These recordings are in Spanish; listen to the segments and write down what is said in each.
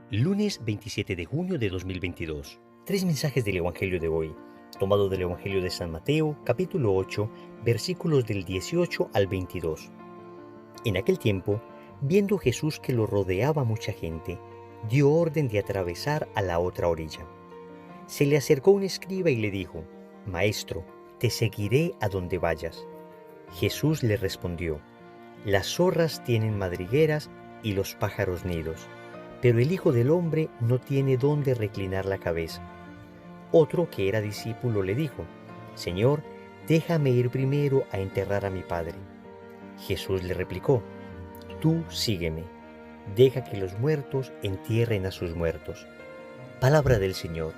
Lunes 27 de junio de 2022. Tres mensajes del Evangelio de hoy, tomado del Evangelio de San Mateo, capítulo 8, versículos del 18 al 22. En aquel tiempo, viendo Jesús que lo rodeaba mucha gente, dio orden de atravesar a la otra orilla. Se le acercó un escriba y le dijo: Maestro, te seguiré a donde vayas. Jesús le respondió: Las zorras tienen madrigueras y los pájaros nidos, pero el Hijo del Hombre no tiene dónde reclinar la cabeza. Otro, que era discípulo, le dijo: Señor, déjame ir primero a enterrar a mi padre. Jesús le replicó: Tú sígueme, deja que los muertos entierren a sus muertos. Palabra del Señor.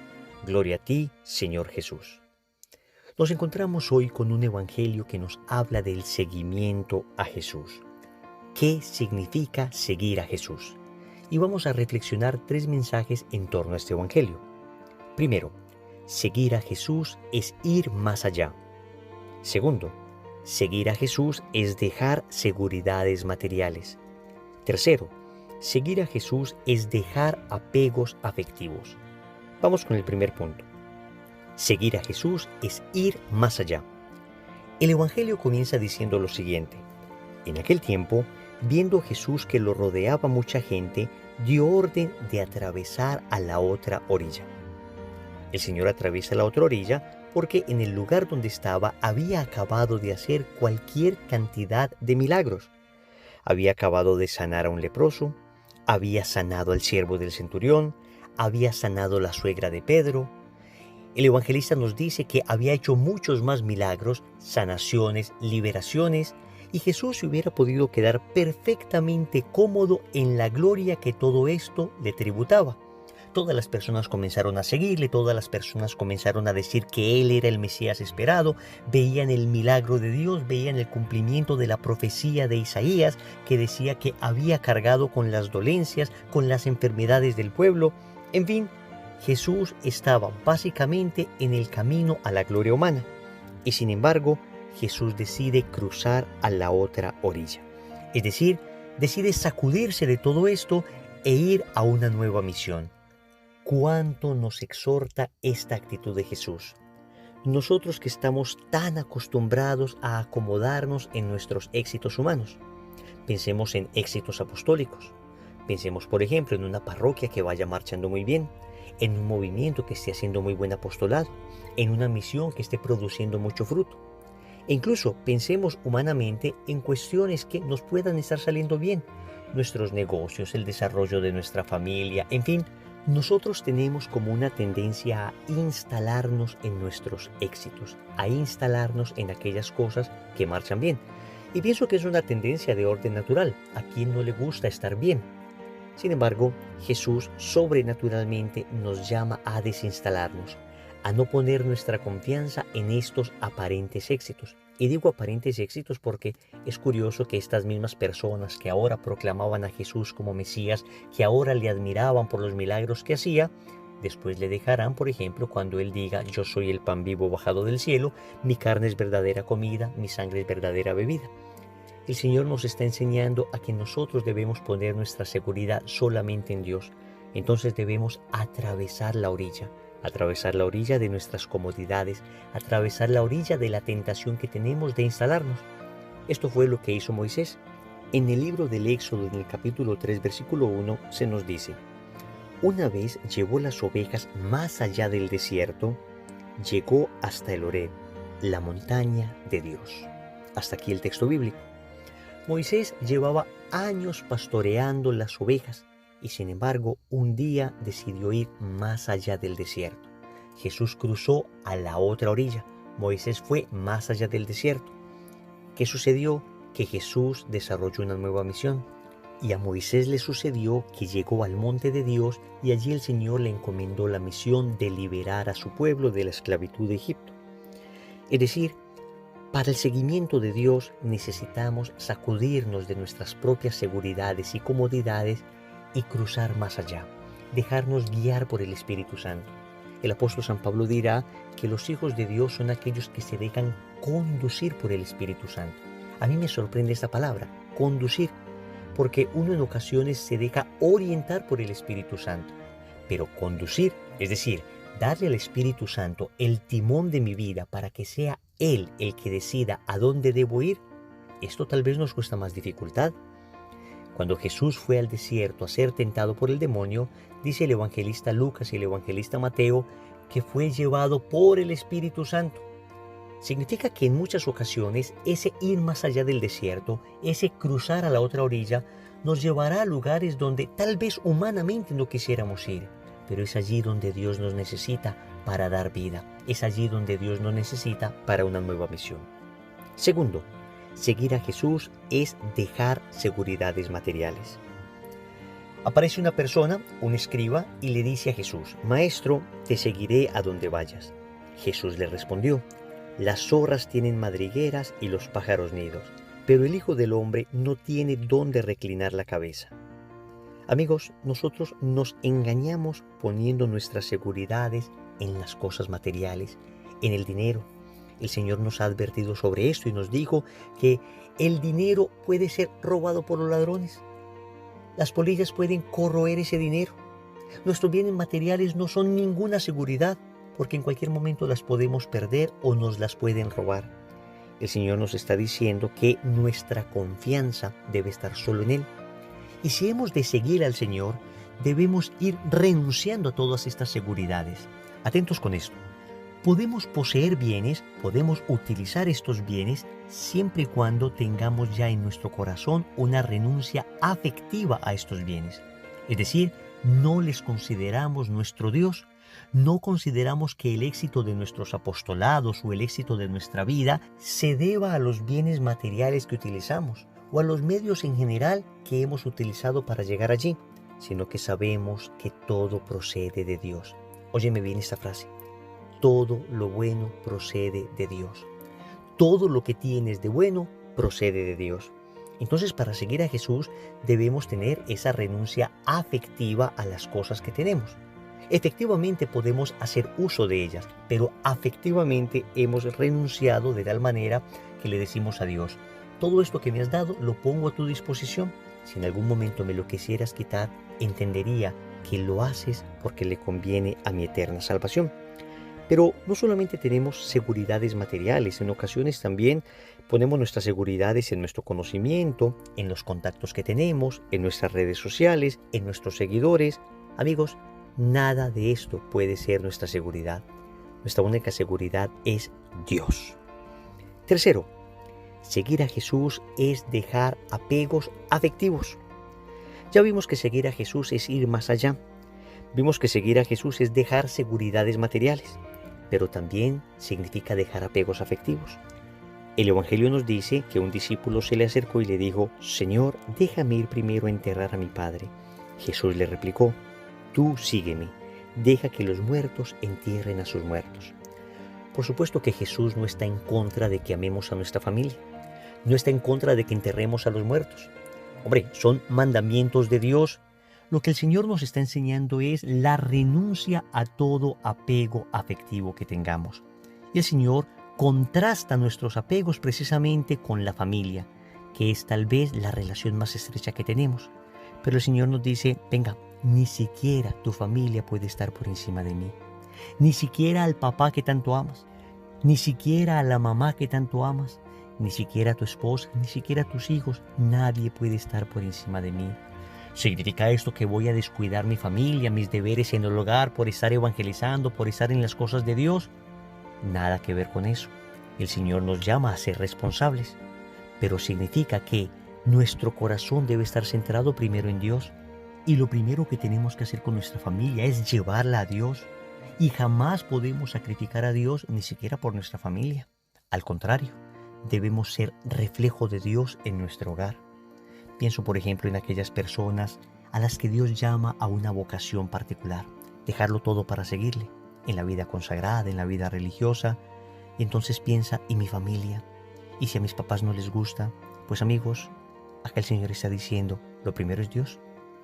Gloria a ti, Señor Jesús. Nos encontramos hoy con un evangelio que nos habla del seguimiento a Jesús. ¿Qué significa seguir a Jesús? Y vamos a reflexionar tres mensajes en torno a este evangelio. Primero, seguir a Jesús es ir más allá. Segundo, seguir a Jesús es dejar seguridades materiales. Tercero, seguir a Jesús es dejar apegos afectivos. Vamos con el primer punto. Seguir a Jesús es ir más allá. El evangelio comienza diciendo lo siguiente: en aquel tiempo, viendo Jesús que lo rodeaba mucha gente, dio orden de atravesar a la otra orilla. El Señor atraviesa la otra orilla porque en el lugar donde estaba había acabado de hacer cualquier cantidad de milagros. Había acabado de sanar a un leproso, había sanado al siervo del centurión, había sanado la suegra de Pedro. El evangelista nos dice que había hecho muchos más milagros, sanaciones, liberaciones, y Jesús se hubiera podido quedar perfectamente cómodo en la gloria que todo esto le tributaba. Todas las personas comenzaron a seguirle, todas las personas comenzaron a decir que Él era el Mesías esperado, veían el milagro de Dios, veían el cumplimiento de la profecía de Isaías, que decía que había cargado con las dolencias, con las enfermedades del pueblo. En fin, Jesús estaba básicamente en el camino a la gloria humana. Y sin embargo, Jesús decide cruzar a la otra orilla. Es decir, decide sacudirse de todo esto e ir a una nueva misión. ¿Cuánto nos exhorta esta actitud de Jesús? Nosotros que estamos tan acostumbrados a acomodarnos en nuestros éxitos humanos. Pensemos en éxitos apostólicos. Pensemos, por ejemplo, en una parroquia que vaya marchando muy bien, en un movimiento que esté haciendo muy buen apostolado, en una misión que esté produciendo mucho fruto. E incluso pensemos humanamente en cuestiones que nos puedan estar saliendo bien, nuestros negocios, el desarrollo de nuestra familia, en fin, nosotros tenemos como una tendencia a instalarnos en nuestros éxitos, a instalarnos en aquellas cosas que marchan bien. Y pienso que es una tendencia de orden natural, a quien no le gusta estar bien. Sin embargo, Jesús sobrenaturalmente nos llama a desinstalarnos, a no poner nuestra confianza en estos aparentes éxitos. Y digo aparentes éxitos porque es curioso que estas mismas personas que ahora proclamaban a Jesús como Mesías, que ahora le admiraban por los milagros que hacía, después le dejarán, por ejemplo, cuando Él diga: yo soy el pan vivo bajado del cielo, mi carne es verdadera comida, mi sangre es verdadera bebida. El Señor nos está enseñando a que nosotros debemos poner nuestra seguridad solamente en Dios. Entonces debemos atravesar la orilla de nuestras comodidades, atravesar la orilla de la tentación que tenemos de instalarnos. Esto fue lo que hizo Moisés. En el libro del Éxodo, en el capítulo 3, versículo 1, se nos dice: una vez llevó las ovejas más allá del desierto, llegó hasta el Horeb, la montaña de Dios. Hasta aquí el texto bíblico. Moisés llevaba años pastoreando las ovejas y sin embargo un día decidió ir más allá del desierto. Jesús cruzó a la otra orilla. Moisés fue más allá del desierto. ¿Qué sucedió? Que Jesús desarrolló una nueva misión. Y a Moisés le sucedió que llegó al monte de Dios y allí el Señor le encomendó la misión de liberar a su pueblo de la esclavitud de Egipto. Es decir, para el seguimiento de Dios necesitamos sacudirnos de nuestras propias seguridades y comodidades y cruzar más allá, dejarnos guiar por el Espíritu Santo. El apóstol San Pablo dirá que los hijos de Dios son aquellos que se dejan conducir por el Espíritu Santo. A mí me sorprende esta palabra, conducir, porque uno en ocasiones se deja orientar por el Espíritu Santo. Pero conducir, es decir, darle al Espíritu Santo el timón de mi vida para que sea Él el que decida a dónde debo ir, esto tal vez nos cuesta más dificultad. Cuando Jesús fue al desierto a ser tentado por el demonio, dice el evangelista Lucas y el evangelista Mateo que fue llevado por el Espíritu Santo. Significa que en muchas ocasiones ese ir más allá del desierto, ese cruzar a la otra orilla, nos llevará a lugares donde tal vez humanamente no quisiéramos ir, pero es allí donde Dios nos necesita para dar vida, es allí donde Dios nos necesita para una nueva misión. Segundo, seguir a Jesús es dejar seguridades materiales. Aparece una persona, un escriba, y le dice a Jesús: Maestro, te seguiré a donde vayas. Jesús le respondió: Las zorras tienen madrigueras y los pájaros nidos, pero el Hijo del Hombre no tiene dónde reclinar la cabeza. Amigos, nosotros nos engañamos poniendo nuestras seguridades en las cosas materiales, en el dinero. El Señor nos ha advertido sobre esto y nos dijo que el dinero puede ser robado por los ladrones. Las polillas pueden corroer ese dinero. Nuestros bienes materiales no son ninguna seguridad, porque en cualquier momento las podemos perder o nos las pueden robar. El Señor nos está diciendo que nuestra confianza debe estar solo en Él. Y si hemos de seguir al Señor, debemos ir renunciando a todas estas seguridades. Atentos con esto. Podemos poseer bienes, podemos utilizar estos bienes siempre y cuando tengamos ya en nuestro corazón una renuncia afectiva a estos bienes. Es decir, no les consideramos nuestro Dios, no consideramos que el éxito de nuestros apostolados o el éxito de nuestra vida se deba a los bienes materiales que utilizamos o a los medios en general que hemos utilizado para llegar allí, sino que sabemos que todo procede de Dios. Óyeme bien esta frase. Todo lo bueno procede de Dios. Todo lo que tienes de bueno procede de Dios. Entonces, para seguir a Jesús debemos tener esa renuncia afectiva a las cosas que tenemos. Efectivamente podemos hacer uso de ellas, pero afectivamente hemos renunciado de tal manera que le decimos a Dios: todo esto que me has dado lo pongo a tu disposición. Si en algún momento me lo quisieras quitar, entendería que lo haces porque le conviene a mi eterna salvación. Pero no solamente tenemos seguridades materiales, en ocasiones también ponemos nuestras seguridades en nuestro conocimiento, en los contactos que tenemos, en nuestras redes sociales, en nuestros seguidores. Amigos, nada de esto puede ser nuestra seguridad. Nuestra única seguridad es Dios. Tercero, seguir a Jesús es dejar apegos afectivos. Ya vimos que seguir a Jesús es ir más allá. Vimos que seguir a Jesús es dejar seguridades materiales, pero también significa dejar apegos afectivos. El Evangelio nos dice que un discípulo se le acercó y le dijo: Señor, déjame ir primero a enterrar a mi padre. Jesús le replicó: Tú sígueme, deja que los muertos entierren a sus muertos. Por supuesto que Jesús no está en contra de que amemos a nuestra familia, no está en contra de que enterremos a los muertos. Hombre, son mandamientos de Dios. Lo que el Señor nos está enseñando es la renuncia a todo apego afectivo que tengamos. Y el Señor contrasta nuestros apegos precisamente con la familia, que es tal vez la relación más estrecha que tenemos. Pero el Señor nos dice: venga, ni siquiera tu familia puede estar por encima de mí. Ni siquiera al papá que tanto amas, ni siquiera a la mamá que tanto amas, ni siquiera a tu esposa, ni siquiera a tus hijos. Nadie puede estar por encima de mí. ¿Significa esto que voy a descuidar mi familia, mis deberes en el hogar por estar evangelizando, por estar en las cosas de Dios? Nada que ver con eso. El Señor nos llama a ser responsables, pero significa que nuestro corazón debe estar centrado primero en Dios, y lo primero que tenemos que hacer con nuestra familia es llevarla a Dios, y jamás podemos sacrificar a Dios ni siquiera por nuestra familia. Al contrario, debemos ser reflejo de Dios en nuestro hogar. Pienso, por ejemplo, en aquellas personas a las que Dios llama a una vocación particular, dejarlo todo para seguirle, en la vida consagrada, en la vida religiosa. Y entonces piensa: ¿y mi familia? ¿Y si a mis papás no les gusta? Pues amigos, acá el Señor está diciendo: lo primero es Dios.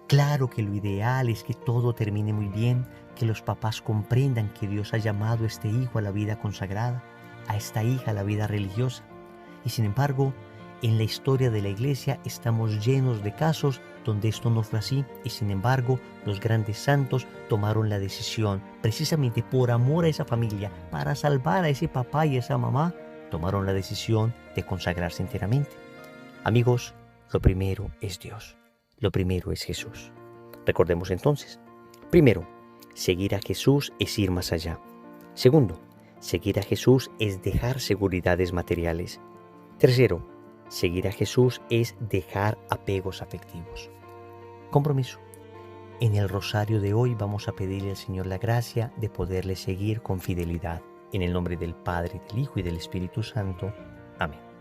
Claro que lo ideal es que todo termine muy bien, que los papás comprendan que Dios ha llamado a este hijo a la vida consagrada, a esta hija a la vida religiosa. Y sin embargo, En la historia de la iglesia estamos llenos de casos donde esto no fue así y sin embargo los grandes santos tomaron la decisión, precisamente por amor a esa familia, para salvar a ese papá y a esa mamá, tomaron la decisión de consagrarse enteramente. Amigos, lo primero es Dios, lo primero es Jesús. Recordemos entonces, primero, seguir a Jesús es ir más allá. Segundo, seguir a Jesús es dejar seguridades materiales. Tercero, seguir a Jesús es dejar apegos afectivos. Compromiso. En el rosario de hoy vamos a pedirle al Señor la gracia de poderle seguir con fidelidad. En el nombre del Padre, del Hijo y del Espíritu Santo. Amén.